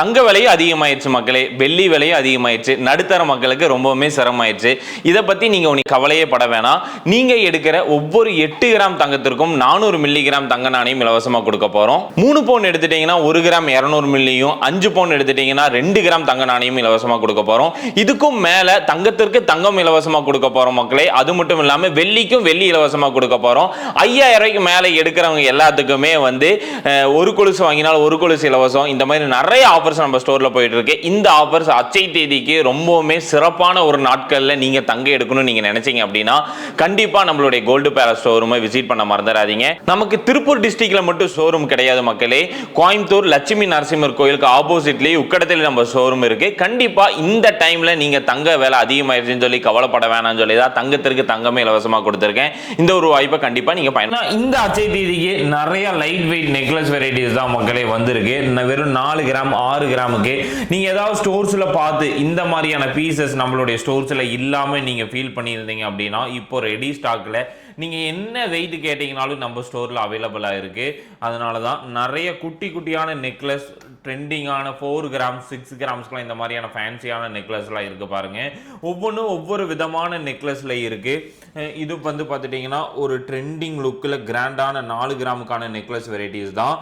தங்க விலையும் அதிகமாயிடுச்சு மக்களே, வெள்ளி விலையும் அதிகமாயிடுச்சு, நடுத்தர மக்களுக்கு ரொம்பவுமே சிரமமாயிடுச்சு. இதை பற்றி நீங்கள் கவலையே பட வேணாம். நீங்கள் எடுக்கிற ஒவ்வொரு 8 கிராம் தங்கத்திற்கும் 400 மில்லிகிராம் தங்க நாணயம் இலவசமாக கொடுக்க போகிறோம். 3 பவுன் எடுத்துட்டீங்கன்னா 1 கிராம் 200 மில்லியும், 5 பவுன் எடுத்துட்டீங்கன்னா 2 கிராம் தங்க நாணயம் இலவசமாக கொடுக்க போகிறோம். இதுக்கும் மேலே தங்கத்திற்கு தங்கம் இலவசமாக கொடுக்க போகிறோம் மக்களே. அது மட்டும் இல்லாமல் வெள்ளிக்கும் வெள்ளி இலவசமாக கொடுக்க போகிறோம். 5000 ரூபாய்க்கு மேலே எடுக்கிறவங்க எல்லாத்துக்குமே ஒரு கொலுசு வாங்கினால் ஒரு கொலுசு இலவசம். இந்த மாதிரி நிறைய ஆஃபர்ஸ் நம்ம ஸ்டோரில் போயிட்டு இருக்கு. இந்த ஆஃபர்ஸ் அச்சை தேதிக்கு ரொம்பவுமே சிறப்பான ஒரு நாட்களில் நீங்கள் தங்க எடுக்கணும்னு நீங்கள் நினைச்சீங்க அப்படின்னா கண்டிப்பாக நம்மளுடைய கோல்டு பேலஸ் ஷோரூமை விசிட் பண்ண மறந்துடாதீங்க. நமக்கு திருப்பூர் டிஸ்ட்ரிக்ட்ல மட்டும் ஷோரூம் கிடையாது மக்களே. கோயம்புத்தூர் லட்சுமி நரசிம்மர் கோயிலுக்கு ஆப்போசிட்லேயே உக்கடத்தில் நம்ம ஷோரூம் இருக்கு. கண்டிப்பாக இந்த டைமில் நீங்கள் தங்க விலை அதிகமாயிருச்சுன்னு சொல்லி கவலைப்பட வேணாம்னு சொல்லி தான் தங்கத்திற்கு தங்கமே இலவசமாக கொடுத்துருக்கேன். இந்த ஒரு வாய்ப்பை கண்டிப்பாக நீங்கள் பயன்படுத்தலாம். இந்த அச்சை தேதிக்கு நிறைய லைட் வெயிட் நெக்லஸ் வெரைட்டிஸ் தான் மக்களே வந்திருக்கு. வெறும் 4 கிராம் 6 கிராமுக்கு நீங்கள் ஏதாவது ஸ்டோர்ஸில் பார்த்து இந்த மாதிரியான பீசஸ் நம்மளுடைய ஸ்டோர்ஸில் இல்லாமல் நீங்கள் ஃபீல் பண்ணியிருந்தீங்க அப்படின்னா இப்போ ரெடி ஸ்டாக்கில் நீங்கள் என்ன வெயிட் கேட்டிங்கனாலும் நம்ம ஸ்டோரில் அவைலபிளாக இருக்குது. அதனால தான் நிறைய குட்டி குட்டியான நெக்லஸ், ட்ரெண்டிங்கான 4 கிராம் 6 கிராம்ஸ்லாம் இந்த மாதிரியான ஃபேன்சியான நெக்லஸ்லாம் இருக்குது பாருங்கள். ஒவ்வொன்றும் ஒவ்வொரு விதமான நெக்லஸில் இருக்குது. இது பார்த்துட்டிங்கன்னா ஒரு ட்ரெண்டிங் லுக்கில் கிராண்டான 4 கிராமுக்கான நெக்லஸ் வெரைட்டிஸ் தான்.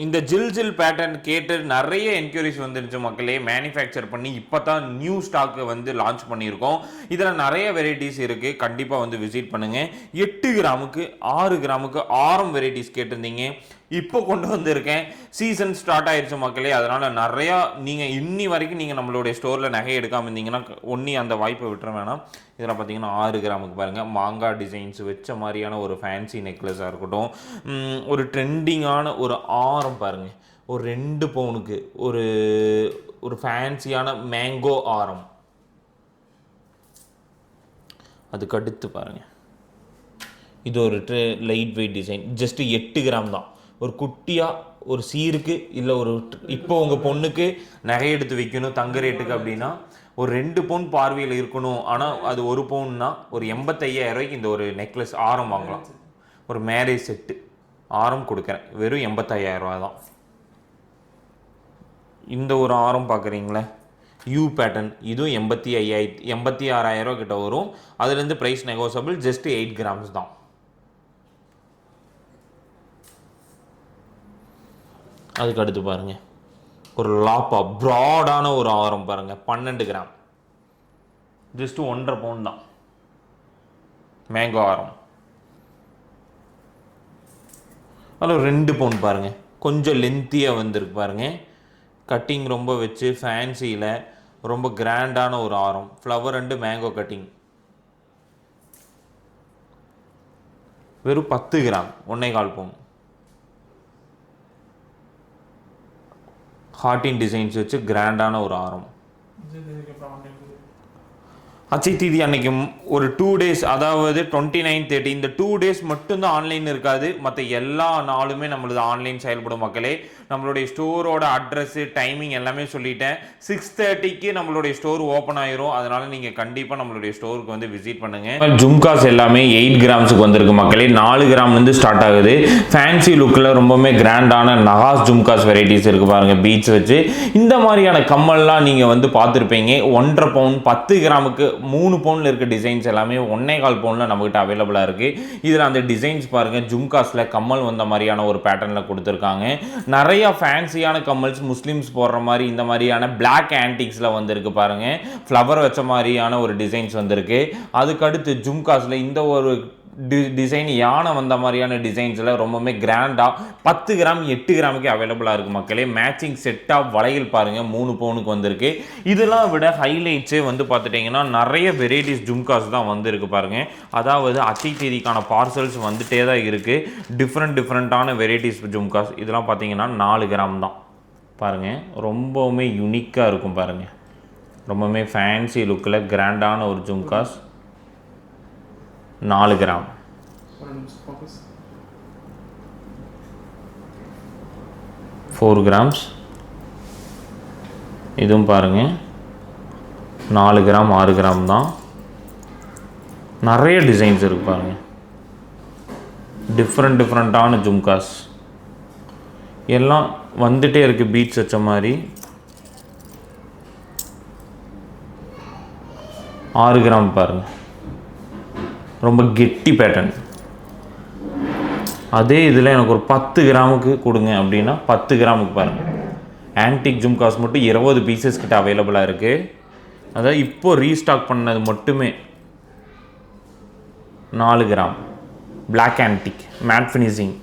இந்த ஜில் பேட்டர்ன் கேட்டு நிறைய என்கொயரிஸ் வந்துருச்சு மக்களே. மேனுஃபேக்சர் பண்ணி இப்போ தான் நியூ ஸ்டாக்கு லான்ச் பண்ணியிருக்கோம். இதில் நிறைய வெரைட்டிஸ் இருக்குது. கண்டிப்பாக விசிட் பண்ணுங்கள். 8 கிராமுக்கு 6 கிராமுக்கு ஆரம் வெரைட்டிஸ் கேட்டிருந்தீங்க. இப்போ கொண்டு வந்திருக்கேன். சீசன் ஸ்டார்ட் ஆயிடுச்சு மக்களே. அதனால நிறையா நீங்கள் இன்னி வரைக்கும் நீங்கள் நம்மளுடைய ஸ்டோரில் நகை எடுக்காமல் இருந்தீங்கன்னா ஒன்றி அந்த வாய்ப்பை விட்டுற வேணாம். இதில் பார்த்தீங்கன்னா 6 கிராமுக்கு பாருங்கள் மாங்காய் டிசைன்ஸ் வச்ச மாதிரியான ஒரு ஃபேன்சி நெக்லஸாக இருக்கட்டும், ஒரு ட்ரெண்டிங்கான ஒரு ஆரம் பாருங்கள், ஒரு 2 பவுனுக்கு ஒரு ஃபேன்சியான மேங்கோ ஆரம். அதுக்கடுத்து பாருங்கள், இது ஒரு light weight design, just 8 gram தான். ஒரு குட்டியாக ஒரு சீருக்கு இல்லை இப்போ உங்கள் பொண்ணுக்கு நகை எடுத்து வைக்கணும் தங்க ரேட்டுக்கு அப்படின்னா ஒரு 2 பவுன் பார்வையில் இருக்கணும். ஆனால் அது 1 பவுன்னா ஒரு 85,000 ரூபாய்க்கு இந்த ஒரு நெக்லஸ் ஆரம் வாங்கலாம். ஒரு மேரேஜ் செட்டு ஆரம் கொடுக்குறேன், வெறும் 85,000 ரூபா தான். இந்த ஒரு ஆரம் பார்க்குறீங்களே யூ பேட்டர்ன், இதுவும் 86,000 ரூபா கிட்ட வரும். அதுலேருந்து ப்ரைஸ் நெகோசபிள், ஜஸ்ட் 8 கிராம்ஸ் தான். அதுக்கு அடுத்து பாருங்கள் ஒரு லாப்பா ப்ராடான ஒரு ஆரம் பாருங்கள், 12 கிராம், ஜஸ்ட் 1.5 பவுன் தான் மேங்கோ ஆரம். அதில் 2 பவுன் பாருங்கள், கொஞ்சம் லென்த்தியாக வந்திருக்கு பாருங்கள். கட்டிங் ரொம்ப வச்சு ஃபேன்சியில் ரொம்ப கிராண்டான ஒரு ஆரம், ஃப்ளவர் அண்டு மேங்கோ கட்டிங், வெறும் 10 கிராம் 1.25 பவுன். ஹார்டின் டிசைன்ஸ் வச்சு கிராண்டான ஒரு ஆரம். அச்சை தீதி அன்னைக்கு ஒரு 2 days, அதாவது 29, 30 இந்த 2 days மட்டும்தான் ஆன்லைன் இருக்காது. மற்ற எல்லா நாளுமே நம்மளது ஆன்லைன் செயல்படும் மக்களே. நம்மளுடைய ஸ்டோரோட அட்ரஸ் டைமிங் எல்லாமே சொல்லிட்டேன். 6:30க்கு நம்மளுடைய ஸ்டோர் ஓப்பன் ஆயிரும். அதனால நீங்கள் கண்டிப்பாக நம்மளுடைய ஸ்டோருக்கு விசிட் பண்ணுங்கள். ஜும்காஸ் எல்லாமே 8 கிராம்ஸுக்கு வந்திருக்கு மக்களே. 4 கிராம்லேருந்து ஸ்டார்ட் ஆகுது. ஃபேன்சி லுக்கில் ரொம்பவுமே கிராண்டான நகாஸ் ஜும்காஸ் வெரைட்டிஸ் இருக்குது பாருங்கள், பீட்ஸ் வச்சு. இந்த மாதிரியான கம்மல்லாம் நீங்கள் பார்த்துருப்பீங்க. 1.5 பவுன் 10 கிராமுக்கு 3 பவுனில் இருக்க டிசைன்ஸ் எல்லாமே 1.25 பவுனில் நம்மகிட்ட அவைலபிளாக இருக்குது. இதில் அந்த டிசைன்ஸ் பாருங்கள், ஜும்காஸில் கம்மல் வந்த மாதிரியான ஒரு பேட்டர்னில் கொடுத்துருக்காங்க. நிறைய ஃபேன்சியான கம்மல்ஸ் முஸ்லிம்ஸ் போடுற மாதிரி இந்த மாதிரியான பிளாக் ஆன்டிக்ஸில் வந்திருக்கு பாருங்கள். ஃப்ளவர் வச்ச மாதிரியான ஒரு டிசைன்ஸ் வந்திருக்கு. அதுக்கடுத்து ஜும்காஸில் இந்த ஒரு டிசைன் யானை வந்த மாதிரியான டிசைன்ஸில் ரொம்பவுமே கிராண்டாக 10 கிராம் 8 கிராமுக்கு அவைலபிளாக இருக்குது மக்களே. மேட்சிங் செட்டாக வளையல் பாருங்கள் 3 பவுனுக்கு வந்திருக்கு. இதெல்லாம் விட ஹைலைட்ஸே பார்த்துட்டிங்கன்னா நிறைய வெரைட்டிஸ் ஜும்காஸ் தான் வந்திருக்கு பாருங்கள். அதாவது அச்சை தேதிக்கான பார்சல்ஸ் வந்துட்டே தான் இருக்குது. டிஃப்ரெண்ட்டான வெரைட்டிஸ் ஜும்காஸ். இதெல்லாம் பார்த்தீங்கன்னா 4 கிராம் தான் பாருங்கள். ரொம்பவுமே யூனிக்காக இருக்கும் பாருங்கள். ரொம்பவுமே ஃபேன்சி லுக்கில் கிராண்டான ஒரு ஜும்காஸ் 4 கிராம். Four grams. இதுவும் பாருங்கள் 4 கிராம் 6 கிராம் தான். நிறைய டிசைன்ஸ் இருக்குது பாருங்கள். டிஃப்ரெண்ட்டான ஜும்காஸ் எல்லாம் வந்துகிட்டே இருக்குது. பீட்ஸ் வச்ச மாதிரி 6 கிராம் பாருங்கள், ரொம்ப கெட்டி பேட்டர்ன். அதே இதில் எனக்கு ஒரு 10 கிராமுக்கு கொடுங்க அப்படின்னா 10 கிராமுக்கு பாருங்கள், ஆன்டிக் ஜும்காஸ் மட்டும் 20 பீசஸ் கிட்ட அவைலபிளாக இருக்குது. அதாவது இப்போது ரீஸ்டாக் பண்ணது மட்டுமே 4 gram black antique matte finishing.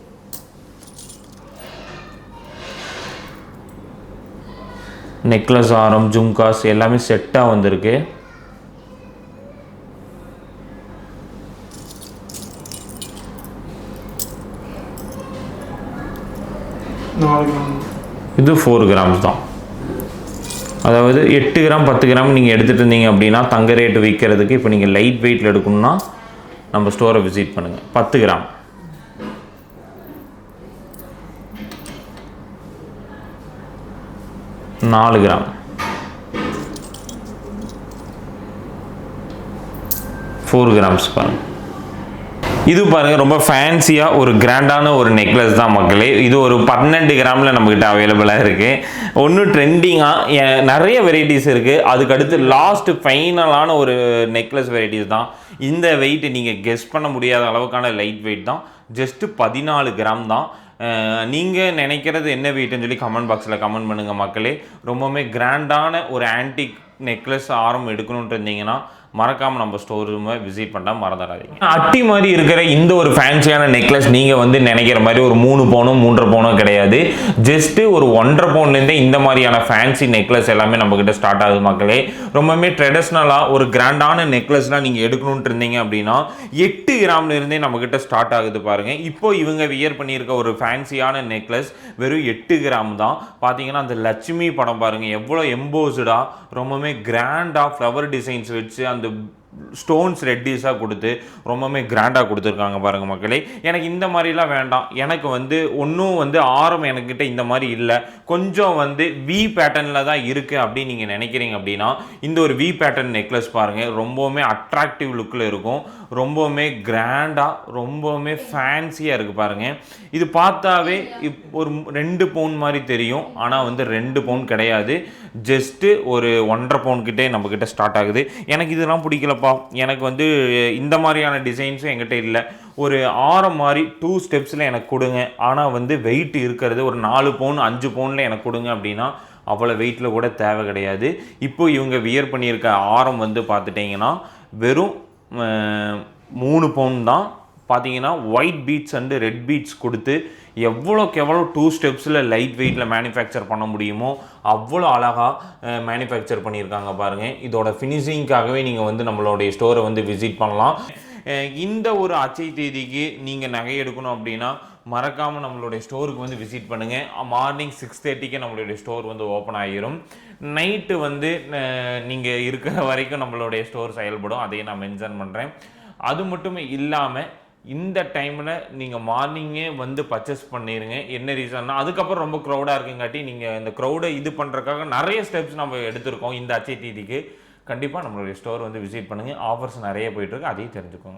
Necklace, ஆரம், ஜும்காஸ் எல்லாமே செட்டாக வந்திருக்கு. இது 4 கிராம்ஸ் தான். அதாவது 8 கிராம் 10 கிராம் நீங்கள் எடுத்துகிட்டு இருந்தீங்க அப்படின்னா தங்க ரேட்டு விற்கிறதுக்கு இப்போ நீங்கள் லைட் வெயிட்டில் எடுக்கணும்னா நம்ம ஸ்டோரை விசிட் பண்ணுங்கள். 10 கிராம் 4 கிராம் 4 கிராம்ஸ் பாருங்கள். இது பாருங்கள், ரொம்ப ஃபேன்சியாக ஒரு கிராண்டான ஒரு நெக்லஸ் தான் மக்களே. இது ஒரு 12 கிராமில் நம்மக்கிட்ட அவைலபிளாக இருக்குது. ஒன்றும் ட்ரெண்டிங்காக நிறைய வெரைட்டிஸ் இருக்குது. அதுக்கடுத்து லாஸ்ட்டு ஃபைனலான ஒரு நெக்லஸ் வெரைட்டிஸ் தான். இந்த வெயிட் நீங்கள் கெஸ் பண்ண முடியாத அளவுக்கான லைட் வெயிட் தான். ஜஸ்ட்டு 14 கிராம் தான். நீங்கள் நினைக்கிறது என்ன வெயிட்னு சொல்லி கமெண்ட் பாக்ஸில் கமெண்ட் பண்ணுங்கள் மக்களே. ரொம்பவுமே கிராண்டான ஒரு ஆன்டிக் நெக்லஸ் ஆரம் எடுக்கணுன்ட்டு இருந்தீங்கன்னா மறக்காமல் நம்ம ஸ்டோர் ரூமை விசிட் பண்ணால் மறந்துடாதீங்க. அட்டி மாதிரி இருக்கிற இந்த ஒரு ஃபேன்சியான நெக்லஸ் நீங்கள் வந்து நினைக்கிற மாதிரி ஒரு 3 பவுனோ 3.5 பவுனோ கிடையாது. ஜஸ்ட்டு ஒரு 1.5 பவுன்லேருந்தே இந்த மாதிரியான ஃபேன்சி நெக்லஸ் எல்லாமே நம்மக்கிட்ட ஸ்டார்ட் ஆகுது மக்களே. ரொம்பவுமே ட்ரெடிஷ்னலாக ஒரு கிராண்டான நெக்லஸ்லாம் நீங்கள் எடுக்கணுன்ட்டு இருந்தீங்க அப்படின்னா 8 கிராம்லேருந்தே நம்மக்கிட்ட ஸ்டார்ட் ஆகுது பாருங்கள். இப்போ இவங்க வியர் பண்ணியிருக்க ஒரு ஃபேன்சியான நெக்லஸ் வெறும் 8 கிராம் தான். பார்த்தீங்கன்னா அந்த லட்சுமி படம் பாருங்கள், எவ்வளோ எம்போஸ்டாக ரொம்பவுமே கிராண்டாக ஃப்ளவர் டிசைன்ஸ் வச்சு அந்த ஸ்டோன்ஸ் ரெட்டிஸாக கொடுத்து ரொம்பவுமே கிராண்டாக கொடுத்துருக்காங்க பாருங்கள் மக்களே. எனக்கு இந்த மாதிரிலாம் வேண்டாம். எனக்கு வந்து ஒன்றும் வந்து ஆரம் எனக்கிட்ட இந்த மாதிரி இல்லை, கொஞ்சம் வந்து வி பேட்டர்னில் தான் இருக்குது அப்படின்னு நீங்கள் நினைக்கிறீங்க அப்படின்னா இந்த ஒரு வி பேட்டர்ன் நெக்லஸ் பாருங்கள், ரொம்பவுமே அட்ராக்டிவ் லுக்கில் இருக்கும். ரொம்பவுமே கிராண்டாக ரொம்பவுமே ஃபேன்சியாக இருக்குது பாருங்கள். இது பார்த்தாவே ஒரு 2 பவுன் மாதிரி தெரியும், ஆனால் வந்து 2 பவுன் கிடையாது. ஜஸ்ட்டு ஒரு 1.5 பவுன் கிட்டே நம்மக்கிட்ட ஸ்டார்ட் ஆகுது. எனக்கு இதெல்லாம் பிடிக்கலப்பா, எனக்கு வந்து இந்த மாதிரியான டிசைன்ஸும் என்கிட்ட இல்லை, ஒரு ஆரம் மாதிரி 2 ஸ்டெப்ஸில் எனக்கு கொடுங்க, ஆனால் வந்து வெயிட் இருக்கிறது ஒரு 4 பவுன் 5 பவுனில் எனக்கு கொடுங்க அப்படின்னா அவ்வளோ வெயிட்டில் கூட தேவை கிடையாது. இப்போ இவங்க வியர் பண்ணியிருக்க ஆரம் வந்து பார்த்துட்டிங்கன்னா வெறும் 3 பவுன் தான். பார்த்தீங்கன்னா white beads and red beads கொடுத்து எவ்வளோக்கு எவ்வளோ 2 ஸ்டெப்ஸில் லைட் வெயிட்டில் மேனுஃபேக்சர் பண்ண முடியுமோ அவ்வளோ அழகாக மேனுஃபேக்சர் பண்ணியிருக்காங்க பாருங்கள். இதோட ஃபினிஷிங்காகவே நீங்கள் வந்து நம்மளுடைய ஸ்டோரை வந்து விசிட் பண்ணலாம். இந்த ஒரு அச்சை தேதிக்கு நீங்கள் நகை எடுக்கணும் அப்படின்னா மறக்காமல் நம்மளுடைய ஸ்டோருக்கு வந்து விசிட் பண்ணுங்கள். மார்னிங் 6:30க்கு நம்மளுடைய ஸ்டோர் வந்து ஓப்பன் ஆகிரும். நைட்டு வந்து நீங்கள் இருக்கிற வரைக்கும் நம்மளுடைய ஸ்டோர் செயல்படும், அதையும் நான் மென்ஷன் பண்ணுறேன். அது மட்டும் இல்லாமல் இந்த டைமில் நீங்கள் மார்னிங்கே வந்து பர்ச்சேஸ் பண்ணிடுங்க. என்ன ரீசன்னா அதுக்கப்புறம் ரொம்ப க்ரௌடாக இருக்குங்காட்டி நீங்கள் இந்த க்ரௌடை இது பண்ணுறதுக்காக நிறைய ஸ்டெப்ஸ் நம்ம எடுத்திருக்கோம். இந்த அச்சை தேதிக்கு கண்டிப்பாக நம்மளுடைய ஸ்டோர் வந்து விசிட் பண்ணுங்கள். ஆஃபர்ஸ் நிறைய போயிட்டுருக்கு, அதையும் தெரிஞ்சுக்கோங்க.